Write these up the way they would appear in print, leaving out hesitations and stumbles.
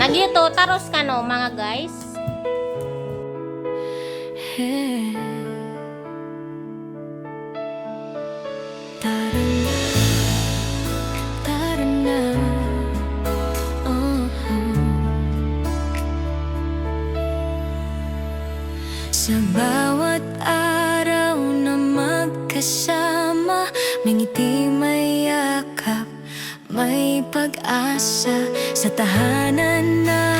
Dito, taros ka no, mga guys. Tara na, tara na, Sa bawat araw na magkasama, may ngiti, may yakap, may pag-asa. Sa tahanan na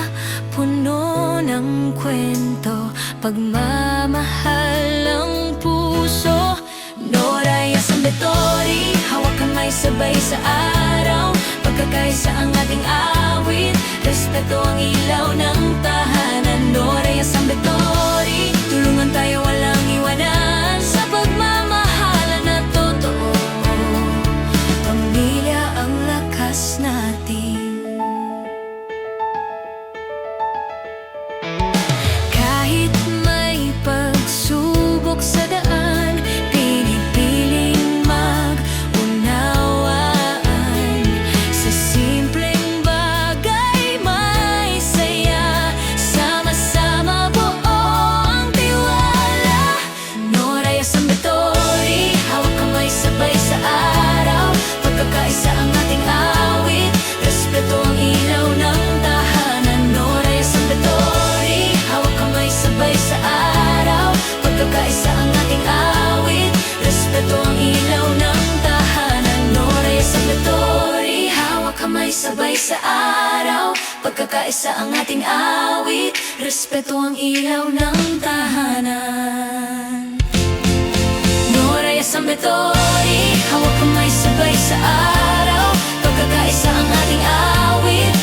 puno ng kwento, pagmamahal ang puso. Noraya Sambetori, hawak kamay sabay sa araw, pagkakaisa ang ating awit, respeto ang ilaw ng tahanan. Noraya Sambetori, tulungan tayo walang iwanan, sa pagmamahalan na totoo. Pamilya ang lakas natin. Kahit may pagsubok sa daan, pinipiling mag-unawaan. Sa simpleng bagay may saya, sama-sama buo ang tiwala. Noraya Sambetori, hawak kamay sabay sa araw, pagkakaisa ang ating awit, respeto ang ilaw ng tahanan. Noraya Sambetori, hawak kamay sabay sa araw, pagkakaisa ang ating awit, respeto ang ilaw ng tahanan. Noraya Sambetori, hawak kamay sabay sa araw, pagkakaisa ang ating awit, respeto ang ilaw ng tahanan. Noraya Sambetori, hawak kamay sabay sa araw, pagkakaisa ang ating awit,